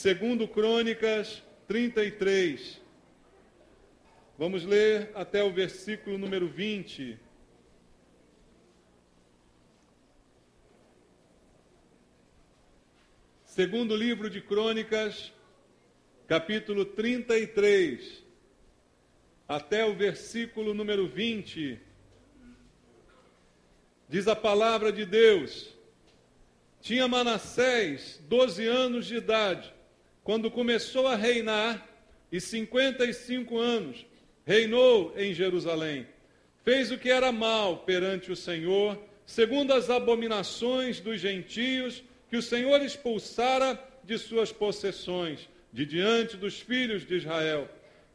Segundo Crônicas 33. Vamos ler até o versículo número 20. Segundo livro de Crônicas, capítulo 33, até o versículo número 20. Diz a palavra de Deus: tinha Manassés 12 anos de idade, quando começou a reinar, e 55 anos reinou em Jerusalém. Fez o que era mal perante o Senhor, segundo as abominações dos gentios, que o Senhor expulsara de suas possessões, de diante dos filhos de Israel.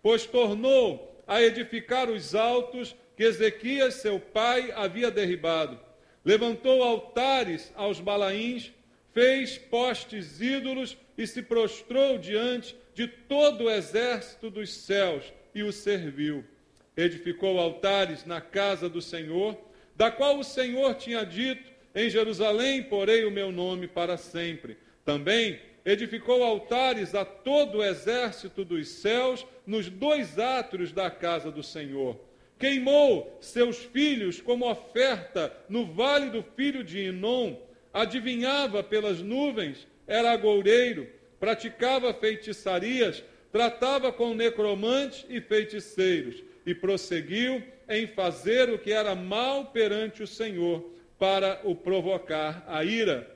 Pois tornou a edificar os altos que Ezequias, seu pai, havia derribado. Levantou altares aos Balaíns, fez postes ídolos e se prostrou diante de todo o exército dos céus e o serviu. Edificou altares na casa do Senhor, da qual o Senhor tinha dito: em Jerusalém porei o meu nome para sempre. Também edificou altares a todo o exército dos céus nos 2 átrios da casa do Senhor. Queimou seus filhos como oferta no vale do filho de Inom, adivinhava pelas nuvens, era agoureiro, praticava feitiçarias, tratava com necromantes e feiticeiros, e prosseguiu em fazer o que era mal perante o Senhor, para o provocar a ira.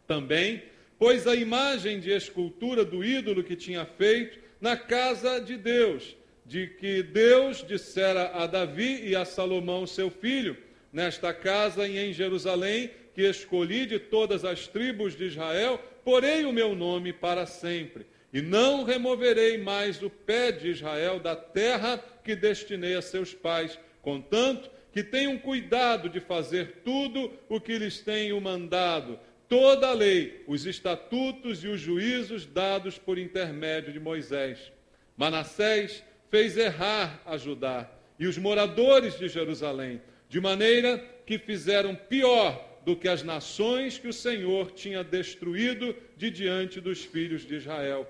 Também pôs a imagem de escultura do ídolo que tinha feito na casa de Deus, de que Deus dissera a Davi e a Salomão seu filho: nesta casa e em Jerusalém, que escolhi de todas as tribos de Israel, porei o meu nome para sempre, e não removerei mais o pé de Israel da terra que destinei a seus pais, contanto que tenham cuidado de fazer tudo o que lhes tenho mandado, toda a lei, os estatutos e os juízos dados por intermédio de Moisés. Manassés fez errar a Judá e os moradores de Jerusalém, de maneira que fizeram pior do que as nações que o Senhor tinha destruído de diante dos filhos de Israel.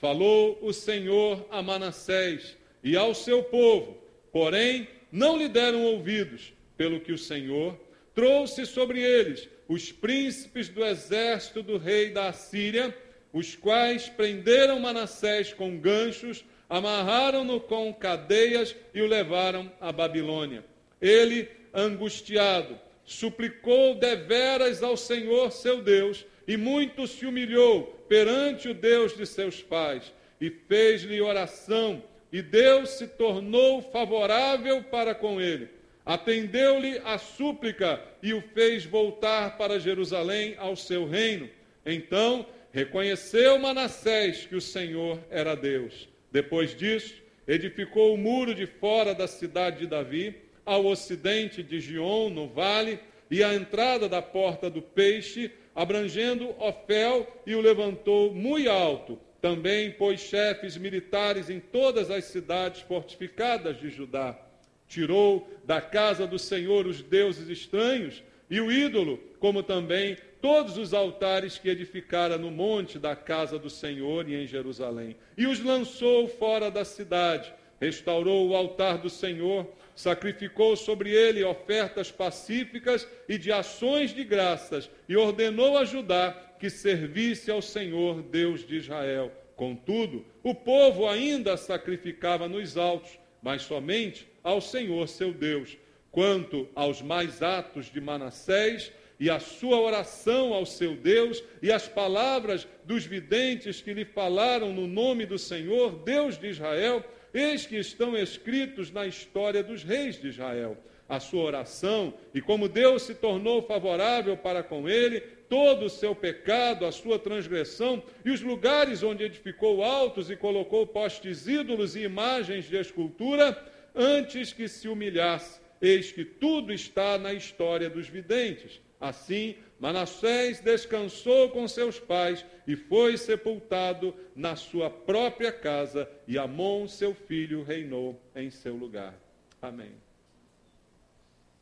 Falou o Senhor a Manassés e ao seu povo, porém não lhe deram ouvidos, pelo que o Senhor trouxe sobre eles os príncipes do exército do rei da Assíria, os quais prenderam Manassés com ganchos, amarraram-no com cadeias e o levaram à Babilônia. Ele, angustiado, suplicou deveras ao Senhor seu Deus, e muito se humilhou perante o Deus de seus pais, e fez-lhe oração, e Deus se tornou favorável para com ele. Atendeu-lhe a súplica e o fez voltar para Jerusalém ao seu reino. Então reconheceu Manassés que o Senhor era Deus. Depois disso, edificou o muro de fora da cidade de Davi, ao ocidente de Gion, no vale, e a entrada da porta do peixe, abrangendo Ofel, e o levantou muito alto. Também pôs chefes militares em todas as cidades fortificadas de Judá. Tirou da casa do Senhor os deuses estranhos e o ídolo, como também todos os altares que edificara no monte da casa do Senhor e em Jerusalém. E os lançou fora da cidade. Restaurou o altar do Senhor, sacrificou sobre ele ofertas pacíficas e de ações de graças, e ordenou a Judá que servisse ao Senhor, Deus de Israel. Contudo, o povo ainda sacrificava nos altos, mas somente ao Senhor seu Deus. Quanto aos mais atos de Manassés e a sua oração ao seu Deus e as palavras dos videntes que lhe falaram no nome do Senhor, Deus de Israel, eis que estão escritos na história dos reis de Israel. A sua oração e como Deus se tornou favorável para com ele, todo o seu pecado, a sua transgressão e os lugares onde edificou altos e colocou postes ídolos e imagens de escultura, antes que se humilhasse. Eis que tudo está na história dos videntes. Assim, Manassés descansou com seus pais e foi sepultado na sua própria casa, e Amon, seu filho, reinou em seu lugar. Amém.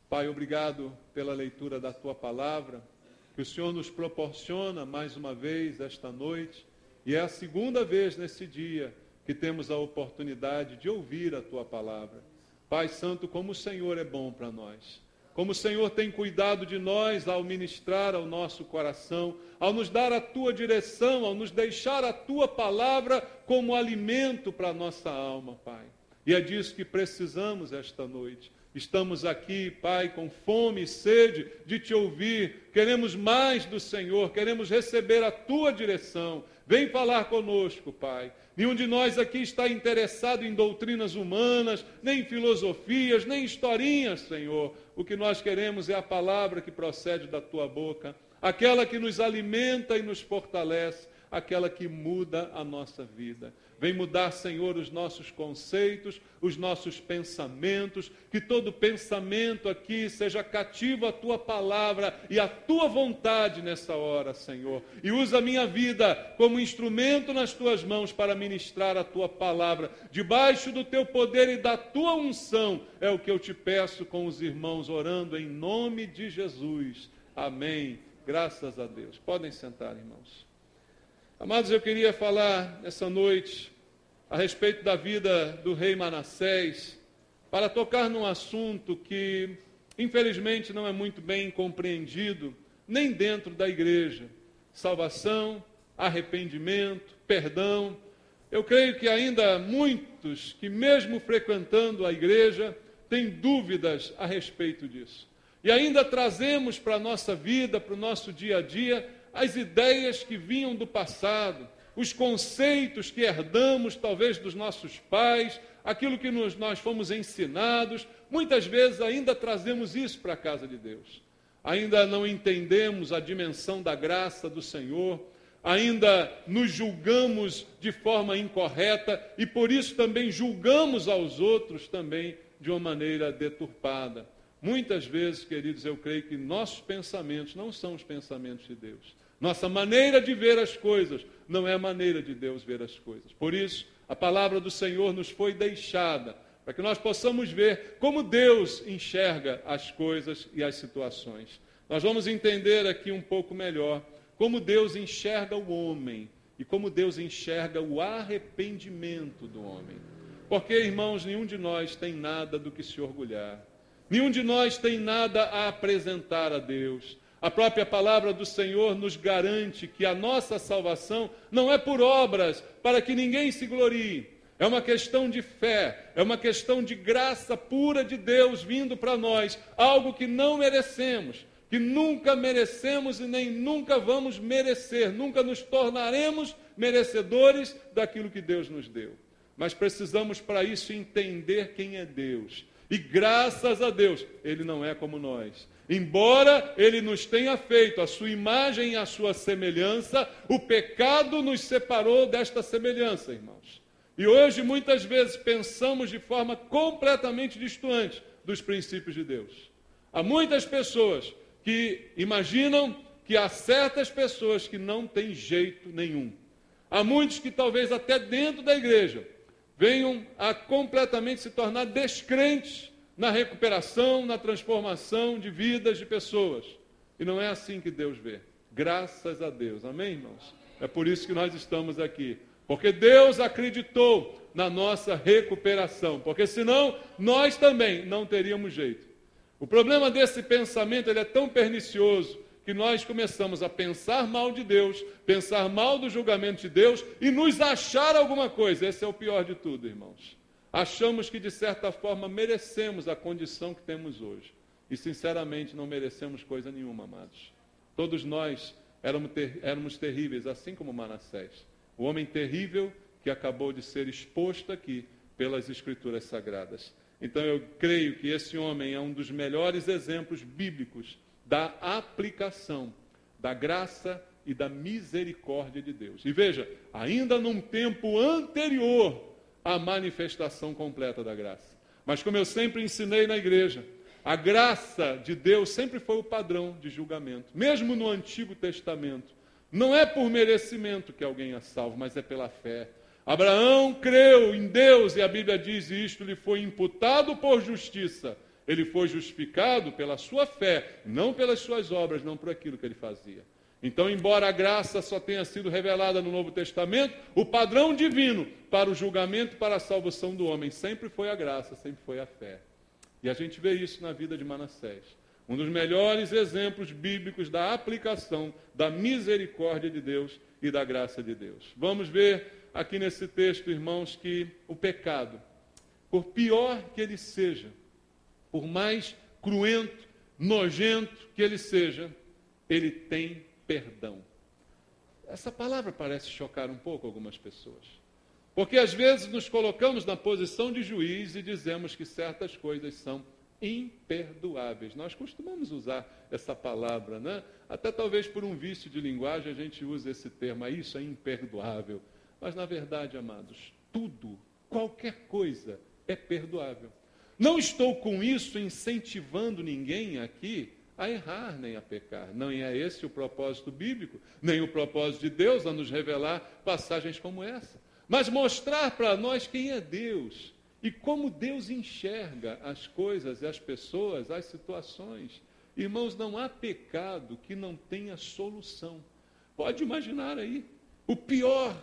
Pai, obrigado pela leitura da Tua palavra, que o Senhor nos proporciona mais uma vez esta noite, E é a segunda vez nesse dia que temos a oportunidade de ouvir a tua palavra. Pai Santo, como o Senhor é bom para nós. Como o Senhor tem cuidado de nós ao ministrar ao nosso coração, ao nos dar a tua direção, ao nos deixar a tua palavra como alimento para a nossa alma, Pai. E é disso que precisamos esta noite. Estamos aqui, Pai, com fome e sede de te ouvir. Queremos mais do Senhor, queremos receber a tua direção. Vem falar conosco, Pai. Nenhum de nós aqui está interessado em doutrinas humanas, nem em filosofias, nem em historinhas, Senhor. O que nós queremos é a palavra que procede da tua boca, aquela que nos alimenta e nos fortalece, aquela que muda a nossa vida. Vem mudar, Senhor, os nossos conceitos, os nossos pensamentos, que todo pensamento aqui seja cativo à tua palavra e à tua vontade nessa hora, Senhor. E usa a minha vida como instrumento nas tuas mãos para ministrar a tua palavra. Debaixo do teu poder e da tua unção, é o que eu te peço com os irmãos, orando em nome de Jesus. Amém. Graças a Deus. Podem sentar, irmãos. Amados, eu queria falar essa noite a respeito da vida do rei Manassés, para tocar num assunto que, infelizmente, não é muito bem compreendido, nem dentro da igreja. Salvação, arrependimento, perdão. Eu creio que ainda muitos que, mesmo frequentando a igreja, têm dúvidas a respeito disso. E ainda trazemos para a nossa vida, para o nosso dia a dia, as ideias que vinham do passado, os conceitos que herdamos talvez dos nossos pais, aquilo que nós fomos ensinados, muitas vezes ainda trazemos isso para a casa de Deus. Ainda não entendemos a dimensão da graça do Senhor, ainda nos julgamos de forma incorreta e por isso também julgamos aos outros também de uma maneira deturpada. Muitas vezes, queridos, eu creio que nossos pensamentos não são os pensamentos de Deus. Nossa maneira de ver as coisas não é a maneira de Deus ver as coisas. Por isso, a palavra do Senhor nos foi deixada, para que nós possamos ver como Deus enxerga as coisas e as situações. Nós vamos entender aqui um pouco melhor como Deus enxerga o homem e como Deus enxerga o arrependimento do homem. Porque, irmãos, nenhum de nós tem nada do que se orgulhar. Nenhum de nós tem nada a apresentar a Deus. A própria palavra do Senhor nos garante que a nossa salvação não é por obras, para que ninguém se glorie. É uma questão de fé, é uma questão de graça pura de Deus vindo para nós, algo que não merecemos, que nunca merecemos e nem nunca vamos merecer, nunca nos tornaremos merecedores daquilo que Deus nos deu. Mas precisamos para isso entender quem é Deus. E graças a Deus, Ele não é como nós. Embora Ele nos tenha feito a sua imagem e a sua semelhança, o pecado nos separou desta semelhança, irmãos. E hoje, muitas vezes, pensamos de forma completamente distante dos princípios de Deus. Há muitas pessoas que imaginam que há certas pessoas que não têm jeito nenhum. Há muitos que talvez até dentro da igreja venham a completamente se tornar descrentes na recuperação, na transformação de vidas de pessoas. E não é assim que Deus vê. Graças a Deus. Amém, irmãos? É por isso que nós estamos aqui. Porque Deus acreditou na nossa recuperação. Porque senão, nós também não teríamos jeito. O problema desse pensamento, ele é tão pernicioso, que nós começamos a pensar mal de Deus, pensar mal do julgamento de Deus e nos achar alguma coisa. Esse é o pior de tudo, irmãos. Achamos que, de certa forma, merecemos a condição que temos hoje. E, sinceramente, não merecemos coisa nenhuma, amados. Todos nós éramos terríveis, assim como Manassés. O homem terrível que acabou de ser exposto aqui pelas Escrituras Sagradas. Então, eu creio que esse homem é um dos melhores exemplos bíblicos da aplicação da graça e da misericórdia de Deus. E veja, ainda num tempo anterior à manifestação completa da graça. Mas como eu sempre ensinei na igreja, a graça de Deus sempre foi o padrão de julgamento. Mesmo no Antigo Testamento, não é por merecimento que alguém é salvo, mas é pela fé. Abraão creu em Deus e a Bíblia diz isto, lhe foi imputado por justiça. Ele foi justificado pela sua fé, não pelas suas obras, não por aquilo que ele fazia. Então, embora a graça só tenha sido revelada no Novo Testamento, o padrão divino para o julgamento e para a salvação do homem sempre foi a graça, sempre foi a fé. E a gente vê isso na vida de Manassés. Um dos melhores exemplos bíblicos da aplicação da misericórdia de Deus e da graça de Deus. Vamos ver aqui nesse texto, irmãos, que o pecado, por pior que ele seja, por mais cruento, nojento que ele seja, ele tem perdão. Essa palavra parece chocar um pouco algumas pessoas. Porque às vezes nos colocamos na posição de juiz e dizemos que certas coisas são imperdoáveis. Nós costumamos usar essa palavra, né? Até talvez por um vício de linguagem a gente usa esse termo, isso é imperdoável. Mas na verdade, amados, tudo, qualquer coisa é perdoável. Não estou com isso incentivando ninguém aqui a errar nem a pecar. Não é esse o propósito bíblico, nem o propósito de Deus a nos revelar passagens como essa. Mas mostrar para nós quem é Deus e como Deus enxerga as coisas, as pessoas, as situações. Irmãos, não há pecado que não tenha solução. Pode imaginar aí, o pior.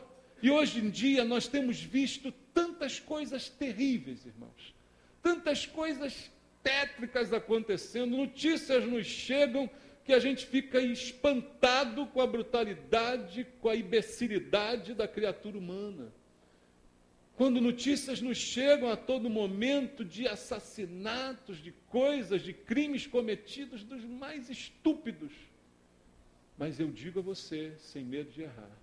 E hoje em dia nós temos visto tantas coisas terríveis, irmãos. Tantas coisas tétricas acontecendo, notícias nos chegam que a gente fica espantado com a brutalidade, com a imbecilidade da criatura humana. Quando notícias nos chegam a todo momento de assassinatos, de coisas, de crimes cometidos dos mais estúpidos. Mas eu digo a você, sem medo de errar,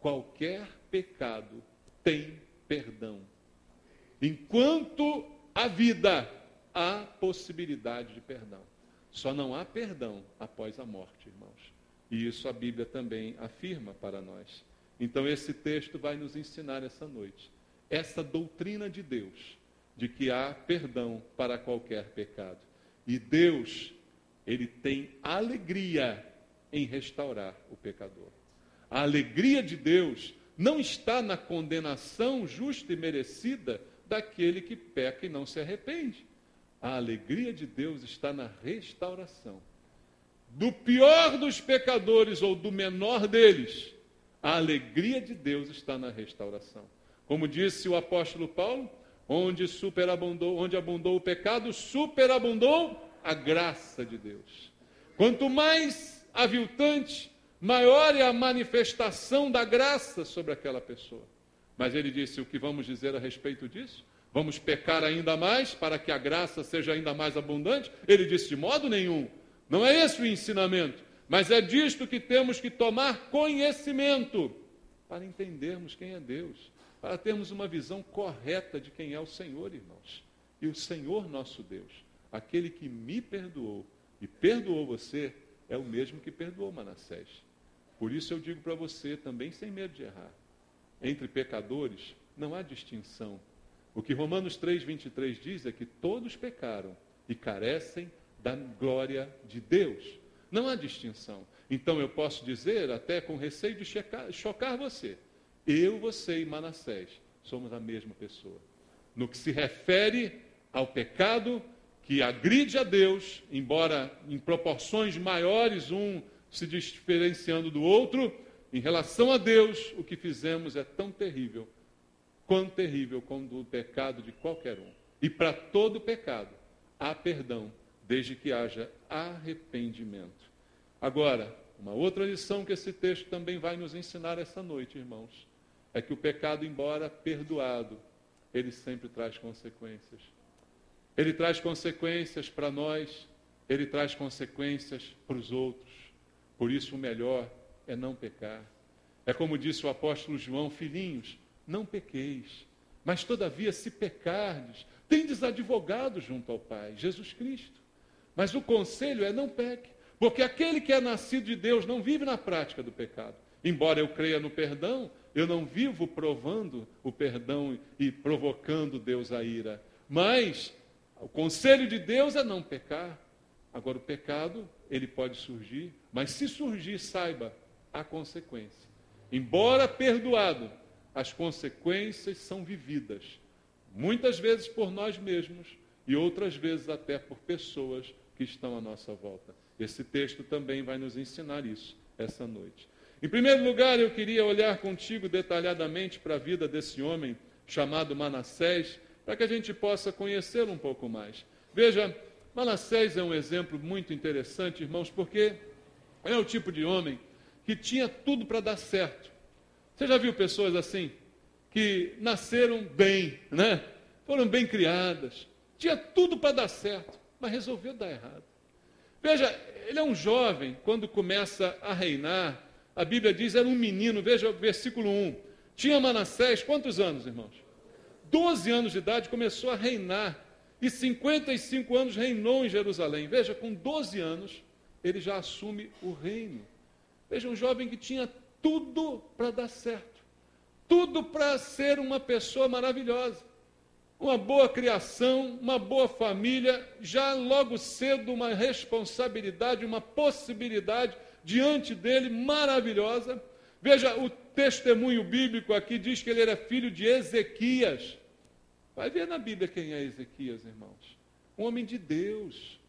qualquer pecado tem perdão. Enquanto há vida, há possibilidade de perdão. Só não há perdão após a morte, irmãos. E isso a Bíblia também afirma para nós. Então esse texto vai nos ensinar essa noite essa doutrina de Deus, de que há perdão para qualquer pecado. E Deus, Ele tem alegria em restaurar o pecador. A alegria de Deus não está na condenação justa e merecida daquele que peca e não se arrepende. A alegria de Deus está na restauração. Do pior dos pecadores ou do menor deles, a alegria de Deus está na restauração. Como disse o apóstolo Paulo, onde abundou o pecado, superabundou a graça de Deus. Quanto mais aviltante, maior é a manifestação da graça sobre aquela pessoa. Mas ele disse, o que vamos dizer a respeito disso? Vamos pecar ainda mais para que a graça seja ainda mais abundante? Ele disse, de modo nenhum. Não é esse o ensinamento, mas é disto que temos que tomar conhecimento para entendermos quem é Deus, para termos uma visão correta de quem é o Senhor, irmãos. E o Senhor nosso Deus, aquele que me perdoou e perdoou você, é o mesmo que perdoou Manassés. Por isso eu digo para você, também sem medo de errar, entre pecadores não há distinção. O que Romanos 3:23 diz é que todos pecaram e carecem da glória de Deus. Não há distinção. Então eu posso dizer, até com receio de chocar você, eu, você e Manassés somos a mesma pessoa. No que se refere ao pecado que agride a Deus, embora em proporções maiores, um se diferenciando do outro, em relação a Deus, o que fizemos é tão terrível quanto o pecado de qualquer um. E para todo pecado há perdão, desde que haja arrependimento. Agora, uma outra lição que esse texto também vai nos ensinar essa noite, irmãos, é que o pecado, embora perdoado, ele sempre traz consequências. Ele traz consequências para nós, ele traz consequências para os outros. Por isso, o melhor é não pecar. É como disse o apóstolo João, filhinhos, não pequeis, mas todavia, se pecardes, tendes advogado junto ao Pai, Jesus Cristo. Mas o conselho é não peque, porque aquele que é nascido de Deus não vive na prática do pecado. Embora eu creia no perdão, eu não vivo provando o perdão e provocando Deus a ira. Mas o conselho de Deus é não pecar. Agora, o pecado, ele pode surgir, mas se surgir, saiba, há consequência. Embora perdoado, as consequências são vividas, muitas vezes por nós mesmos e outras vezes até por pessoas que estão à nossa volta. Esse texto também vai nos ensinar isso. essa noite. Em primeiro lugar, eu queria olhar contigo detalhadamente para a vida desse homem chamado Manassés, para que a gente possa conhecê-lo um pouco mais. Veja, Manassés é um exemplo muito interessante, irmãos, porque é o tipo de homem que tinha tudo para dar certo. Você já viu pessoas assim, que nasceram bem, né? Foram bem criadas, tinha tudo para dar certo, mas resolveu dar errado. Veja, ele é um jovem, quando começa a reinar, a Bíblia diz, era um menino, veja o versículo 1, tinha Manassés, quantos anos, irmãos? 12 anos de idade, começou a reinar, e 55 anos reinou em Jerusalém. Veja, com 12 anos, ele já assume o reino. Veja, um jovem que tinha tudo para dar certo, tudo para ser uma pessoa maravilhosa, uma boa criação, uma boa família, já logo cedo uma responsabilidade, uma possibilidade diante dele maravilhosa. Veja, o testemunho bíblico aqui diz que ele era filho de Ezequias. Vai ver na Bíblia quem é Ezequias, irmãos. Um homem de Deus,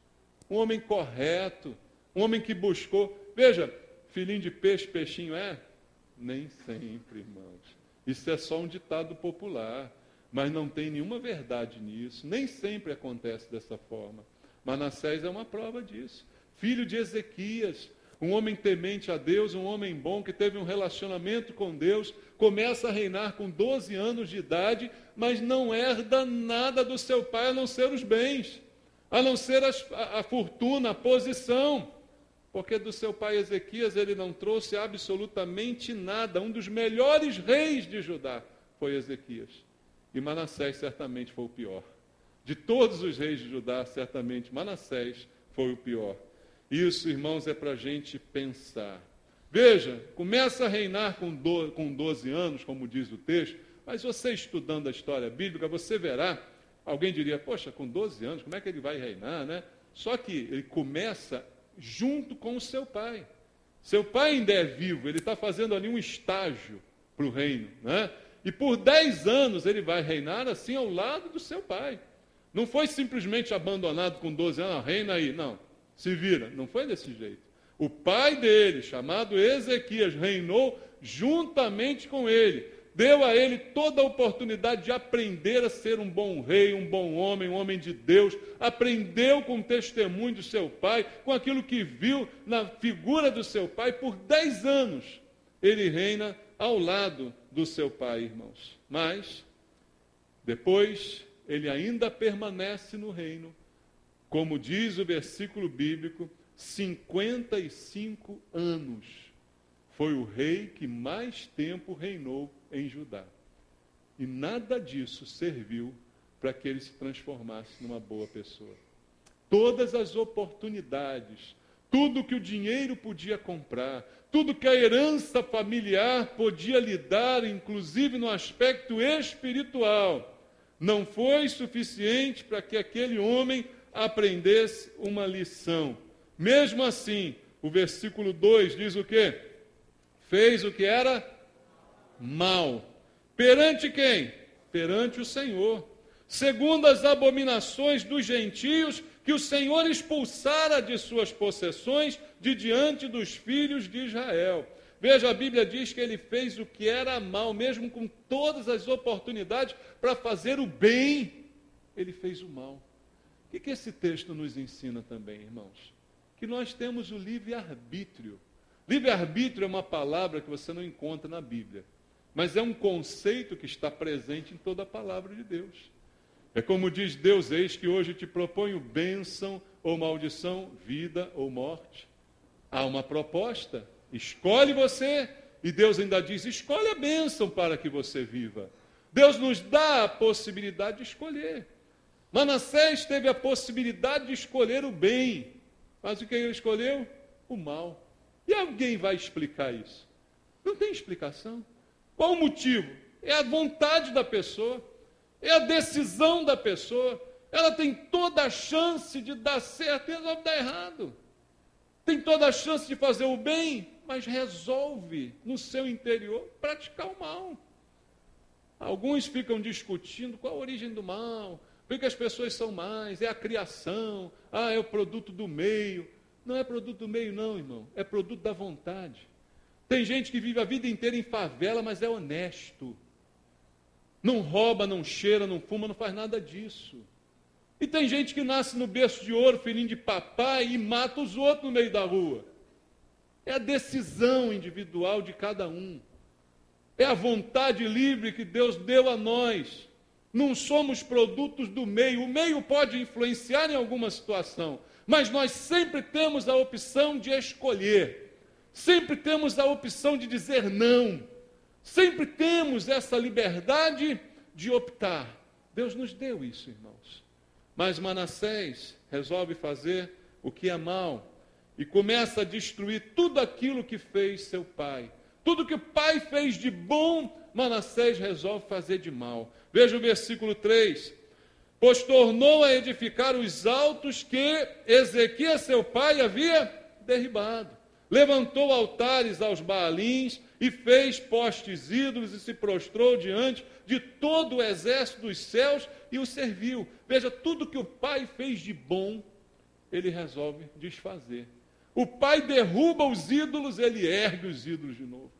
um homem correto, um homem que buscou. Veja, filhinho de peixe, peixinho é? Nem sempre, irmãos. Isso é só um ditado popular, mas não tem nenhuma verdade nisso. Nem sempre acontece dessa forma. Manassés é uma prova disso. Filho de Ezequias, um homem temente a Deus, um homem bom que teve um relacionamento com Deus, começa a reinar com 12 anos de idade, mas não herda nada do seu pai, a não ser os bens, a não ser a fortuna, a posição, porque do seu pai Ezequias ele não trouxe absolutamente nada. Um dos melhores reis de Judá foi Ezequias, e Manassés certamente foi o pior. De todos os reis de Judá, certamente Manassés foi o pior. Isso, irmãos, é para a gente pensar. Veja, começa a reinar com 12 anos, como diz o texto, mas você estudando a história bíblica, você verá, alguém diria, poxa, com 12 anos, como é que ele vai reinar, né? Só que ele começa junto com o seu pai. Seu pai ainda é vivo, ele está fazendo ali um estágio para o reino, né? E por 10 anos ele vai reinar assim ao lado do seu pai. Não foi simplesmente abandonado com 12 anos, reina aí, não. Se vira, não foi desse jeito. O pai dele, chamado Ezequias, reinou juntamente com ele. Deu a ele toda a oportunidade de aprender a ser um bom rei, um bom homem, um homem de Deus. Aprendeu com o testemunho do seu pai, com aquilo que viu na figura do seu pai. Por 10 anos ele reina ao lado do seu pai, irmãos. Mas, depois, ele ainda permanece no reino. Como diz o versículo bíblico, 55 anos foi o rei que mais tempo reinou em Judá. E nada disso serviu para que ele se transformasse numa boa pessoa. Todas as oportunidades, tudo que o dinheiro podia comprar, tudo que a herança familiar podia lhe dar, inclusive no aspecto espiritual, não foi suficiente para que aquele homem aprendesse uma lição. Mesmo assim, o versículo 2 diz o quê? Fez o que era mal. Perante quem? Perante o Senhor. Segundo as abominações dos gentios, que o Senhor expulsara de suas possessões, de diante dos filhos de Israel. Veja, a Bíblia diz que ele fez o que era mal, mesmo com todas as oportunidades para fazer o bem, ele fez o mal. O que esse texto nos ensina também, irmãos? Que nós temos o livre-arbítrio. Livre-arbítrio é uma palavra que você não encontra na Bíblia, mas é um conceito que está presente em toda a palavra de Deus. É como diz Deus, eis que hoje te proponho bênção ou maldição, vida ou morte. Há uma proposta, escolhe você, e Deus ainda diz, escolhe a bênção para que você viva. Deus nos dá a possibilidade de escolher. Manassés teve a possibilidade de escolher o bem, mas o que ele escolheu? O mal. E alguém vai explicar isso? Não tem explicação. Qual o motivo? É a vontade da pessoa, é a decisão da pessoa. Ela tem toda a chance de dar certo e resolve dar errado. Tem toda a chance de fazer o bem, mas resolve no seu interior praticar o mal. Alguns ficam discutindo qual a origem do mal, porque as pessoas são más, é a criação, é o produto do meio. Não é produto do meio, não, irmão. É produto da vontade. Tem gente que vive a vida inteira em favela, mas é honesto. Não rouba, não cheira, não fuma, não faz nada disso. E tem gente que nasce no berço de ouro, filhinho de papai, e mata os outros no meio da rua. É a decisão individual de cada um. É a vontade livre que Deus deu a nós. Não somos produtos do meio. O meio pode influenciar em alguma situação, mas nós sempre temos a opção de escolher. Sempre temos a opção de dizer não. Sempre temos essa liberdade de optar. Deus nos deu isso, irmãos. Mas Manassés resolve fazer o que é mal e começa a destruir tudo aquilo que fez seu pai. Tudo que o pai fez de bom, Manassés resolve fazer de mal. Veja o versículo 3. Pois tornou a edificar os altos que Ezequias, seu pai, havia derribado. Levantou altares aos Baalins e fez postes ídolos e se prostrou diante de todo o exército dos céus e o serviu. Veja, tudo que o pai fez de bom, ele resolve desfazer. O pai derruba os ídolos, ele ergue os ídolos de novo.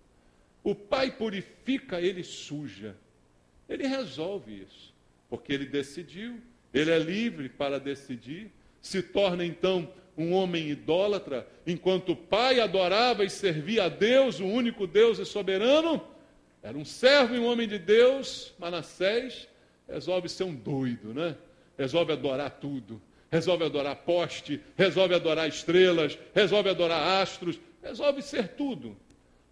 O pai purifica, ele suja. Ele resolve isso, porque ele decidiu, ele é livre para decidir, se torna então um homem idólatra, enquanto o pai adorava e servia a Deus, o único Deus e soberano, era um servo e um homem de Deus. Manassés resolve ser um doido, né? Resolve adorar tudo, resolve adorar poste, resolve adorar estrelas, resolve adorar astros, resolve ser tudo.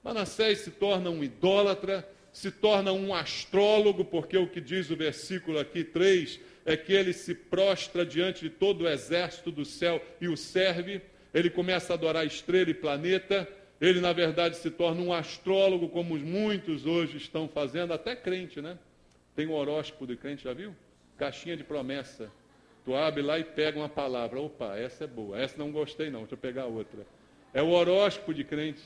Manassés se torna um idólatra, se torna um astrólogo, porque o que diz o versículo aqui 3 é que ele se prostra diante de todo o exército do céu e o serve. Ele começa a adorar estrela e planeta. Ele, na verdade, se torna um astrólogo, como muitos hoje estão fazendo, até crente, né? Tem um horóscopo de crente, já viu? Caixinha de promessa. Tu abre lá e pega uma palavra. Opa, essa é boa. Essa não gostei não, deixa eu pegar outra. É o horóscopo de crente.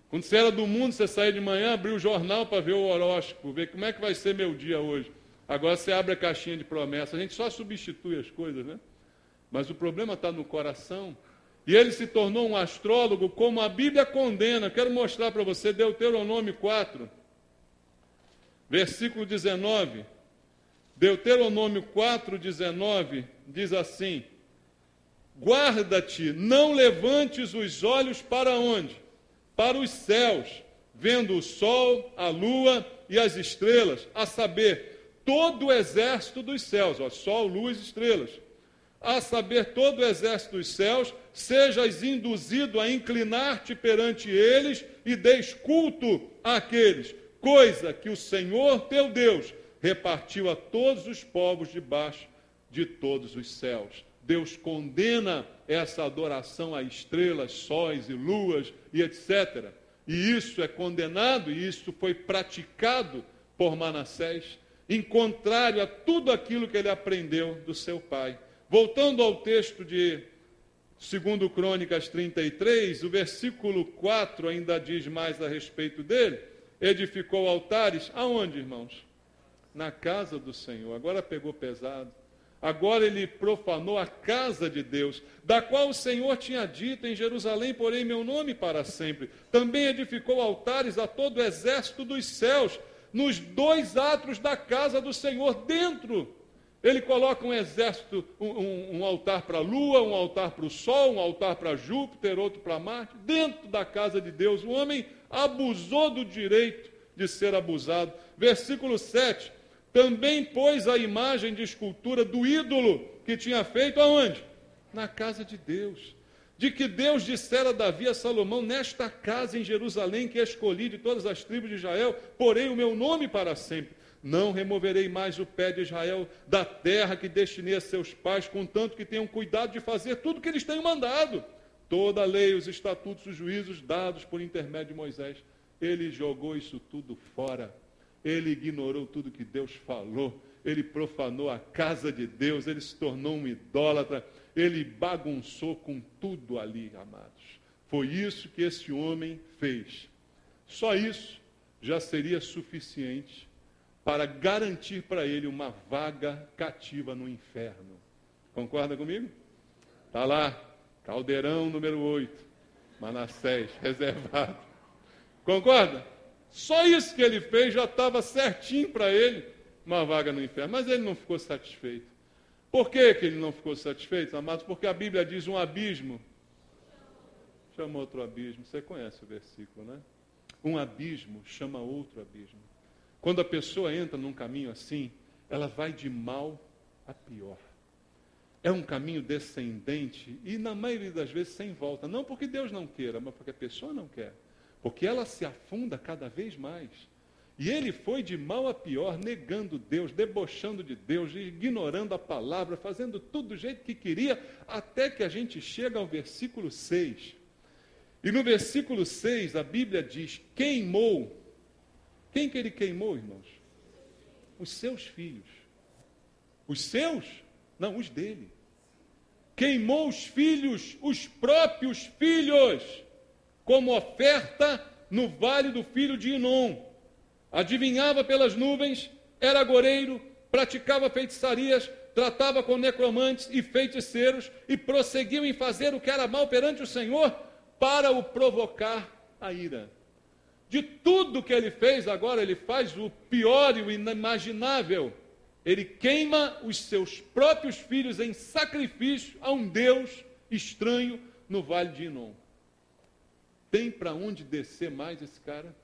Quando você era do mundo, você saía de manhã, abria o jornal para ver o horóscopo, ver como é que vai ser meu dia hoje. Agora você abre a caixinha de promessa. A gente só substitui as coisas, né? Mas o problema está no coração. E ele se tornou um astrólogo, como a Bíblia condena. Quero mostrar para você, Deuteronômio 4, versículo 19. Deuteronômio 4, 19, diz assim: guarda-te, não levantes os olhos para onde? Para os céus, vendo o sol, a lua e as estrelas, a saber, todo o exército dos céus, ó, sol, lua e estrelas, a saber, todo o exército dos céus, sejas induzido a inclinar-te perante eles e deis culto àqueles, coisa que o Senhor teu Deus repartiu a todos os povos debaixo de todos os céus. Deus condena essa adoração a estrelas, sóis e luas e etc. E isso é condenado, e isso foi praticado por Manassés, em contrário a tudo aquilo que ele aprendeu do seu pai. Voltando ao texto de 2 Crônicas 33, o versículo 4 ainda diz mais a respeito dele. Edificou altares, aonde, irmãos? Na casa do Senhor. Agora pegou pesado. Agora ele profanou a casa de Deus, da qual o Senhor tinha dito: em Jerusalém porém meu nome para sempre. Também edificou altares a todo o exército dos céus, nos 2 átrios da casa do Senhor, dentro. Ele coloca um exército, um altar para a lua, um altar para o sol, um altar para Júpiter, outro para Marte, dentro da casa de Deus. O homem abusou do direito de ser abusado. Versículo 7. Também pôs a imagem de escultura do ídolo que tinha feito aonde? Na casa de Deus. De que Deus dissera a Davi a Salomão: nesta casa em Jerusalém que escolhi de todas as tribos de Israel, porei o meu nome para sempre. Não removerei mais o pé de Israel da terra que destinei a seus pais, contanto que tenham cuidado de fazer tudo o que eles têm mandado. Toda a lei, os estatutos, os juízos dados por intermédio de Moisés. Ele jogou isso tudo fora. Ele ignorou tudo que Deus falou, ele profanou a casa de Deus, ele se tornou um idólatra, ele bagunçou com tudo ali, amados. Foi isso que esse homem fez. Só isso já seria suficiente para garantir para ele uma vaga cativa no inferno. Concorda comigo? Está lá, Caldeirão número 8. Manassés, reservado. Concorda? Só isso que ele fez já estava certinho para ele, uma vaga no inferno. Mas ele não ficou satisfeito. Por que ele não ficou satisfeito, amados? Porque a Bíblia diz um abismo chama outro abismo. Você conhece o versículo, né? Um abismo chama outro abismo. Quando a pessoa entra num caminho assim, ela vai de mal a pior. É um caminho descendente e, na maioria das vezes, sem volta. Não porque Deus não queira, mas porque a pessoa não quer. Porque ela se afunda cada vez mais. E ele foi de mal a pior, negando Deus, debochando de Deus, ignorando a palavra, fazendo tudo do jeito que queria, até que a gente chega ao versículo 6. E no versículo 6, a Bíblia diz, queimou. Quem que ele queimou, irmãos? Os seus filhos. Os seus? Não, os dele. Queimou os filhos, os próprios filhos, como oferta no vale do filho de Inom. Adivinhava pelas nuvens, era agoreiro, praticava feitiçarias, tratava com necromantes e feiticeiros e prosseguiu em fazer o que era mal perante o Senhor para o provocar a ira. De tudo que ele fez, agora ele faz o pior e o inimaginável. Ele queima os seus próprios filhos em sacrifício a um Deus estranho no vale de Inom. Tem para onde descer mais esse cara?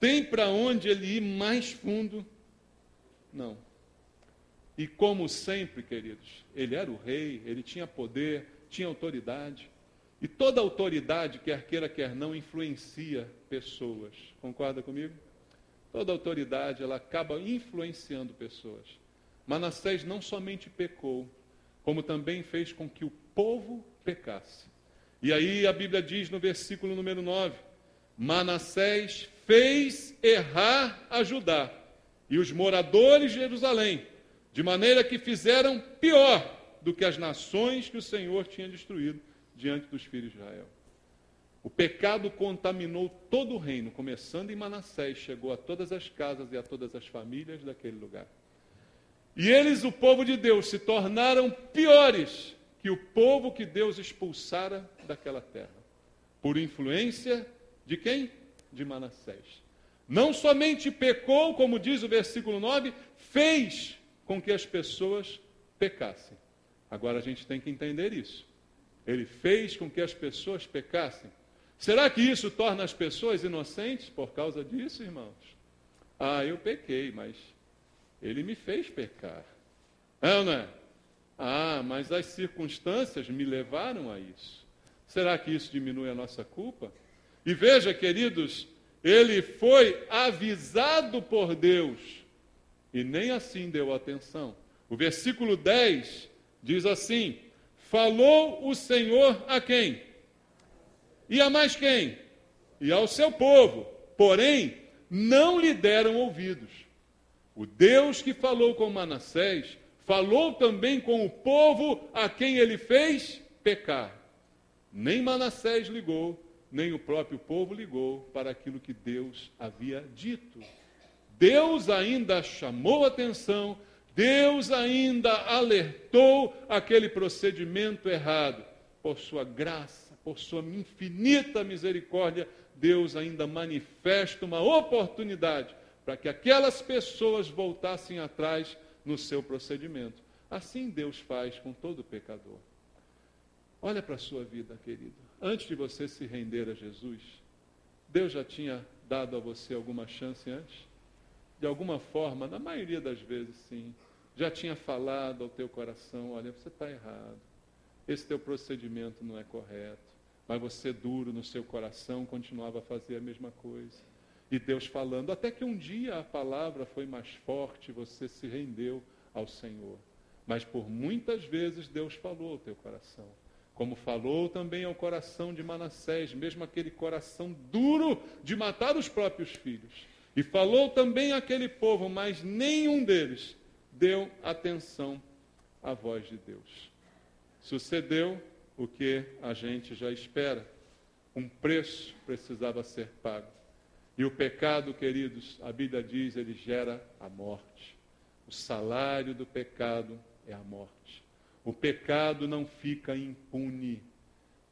Tem para onde ele ir mais fundo? Não. E como sempre, queridos, ele era o rei, ele tinha poder, tinha autoridade. E toda autoridade, quer queira, quer não, influencia pessoas. Concorda comigo? Toda autoridade, ela acaba influenciando pessoas. Manassés não somente pecou, como também fez com que o povo pecasse. E aí a Bíblia diz no versículo número 9, Manassés fez errar a Judá e os moradores de Jerusalém, de maneira que fizeram pior do que as nações que o Senhor tinha destruído diante dos filhos de Israel. O pecado contaminou todo o reino, começando em Manassés, chegou a todas as casas e a todas as famílias daquele lugar. E eles, o povo de Deus, se tornaram piores que o povo que Deus expulsara daquela terra. Por influência de quem? De Manassés. Não somente pecou, como diz o versículo 9, fez com que as pessoas pecassem. Agora a gente tem que entender isso. Ele fez com que as pessoas pecassem. Será que isso torna as pessoas inocentes por causa disso, irmãos? Ah, eu pequei, mas ele me fez pecar. É ou não é? Ah, mas as circunstâncias me levaram a isso. Será que isso diminui a nossa culpa? E veja, queridos, ele foi avisado por Deus e nem assim deu atenção. O versículo 10 diz assim, falou o Senhor a quem? E a mais quem? E ao seu povo. Porém, não lhe deram ouvidos. O Deus que falou com Manassés, falou também com o povo a quem ele fez pecar. Nem Manassés ligou, nem o próprio povo ligou para aquilo que Deus havia dito. Deus ainda chamou atenção, Deus ainda alertou aquele procedimento errado. Por sua graça, por sua infinita misericórdia, Deus ainda manifesta uma oportunidade para que aquelas pessoas voltassem atrás no seu procedimento. Assim Deus faz com todo pecador. Olha para a sua vida, querido. Antes de você se render a Jesus, Deus já tinha dado a você alguma chance antes? De alguma forma, na maioria das vezes, sim. Já tinha falado ao teu coração, olha, você está errado. Esse teu procedimento não é correto. Mas você, duro no seu coração, continuava a fazer a mesma coisa. E Deus falando, até que um dia a palavra foi mais forte, você se rendeu ao Senhor. Mas por muitas vezes Deus falou ao teu coração. Como falou também ao coração de Manassés, mesmo aquele coração duro de matar os próprios filhos. E falou também àquele povo, mas nenhum deles deu atenção à voz de Deus. Sucedeu o que a gente já espera. Um preço precisava ser pago. E o pecado, queridos, a Bíblia diz, ele gera a morte. O salário do pecado é a morte. O pecado não fica impune.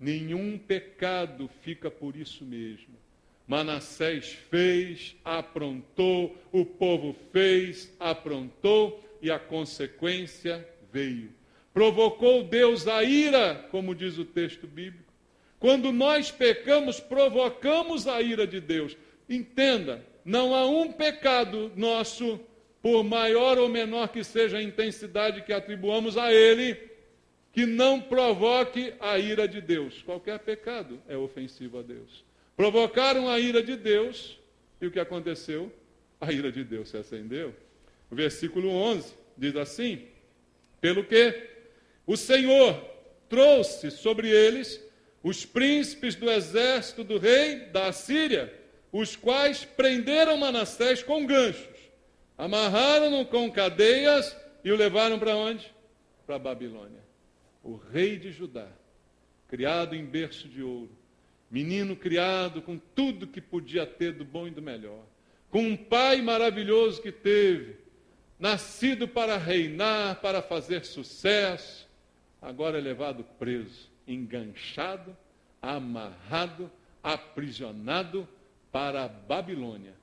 nenhum pecado fica por isso mesmo. Manassés fez, aprontou, o povo fez, aprontou, e a consequência veio. Provocou Deus a ira, como diz o texto bíblico. Quando nós pecamos, provocamos a ira de Deus. Entenda, não há um pecado nosso, por maior ou menor que seja a intensidade que atribuamos a ele, que não provoque a ira de Deus. Qualquer pecado é ofensivo a Deus. Provocaram a ira de Deus, e o que aconteceu? A ira de Deus se acendeu. O versículo 11 diz assim: pelo que o Senhor trouxe sobre eles os príncipes do exército do rei da Assíria, os quais prenderam Manassés com ganchos, amarraram-no com cadeias e o levaram para onde? Para a Babilônia. O rei de Judá, criado em berço de ouro, menino criado com tudo que podia ter do bom e do melhor, com um pai maravilhoso que teve, nascido para reinar, para fazer sucesso, agora é levado preso, enganchado, amarrado, aprisionado para a Babilônia,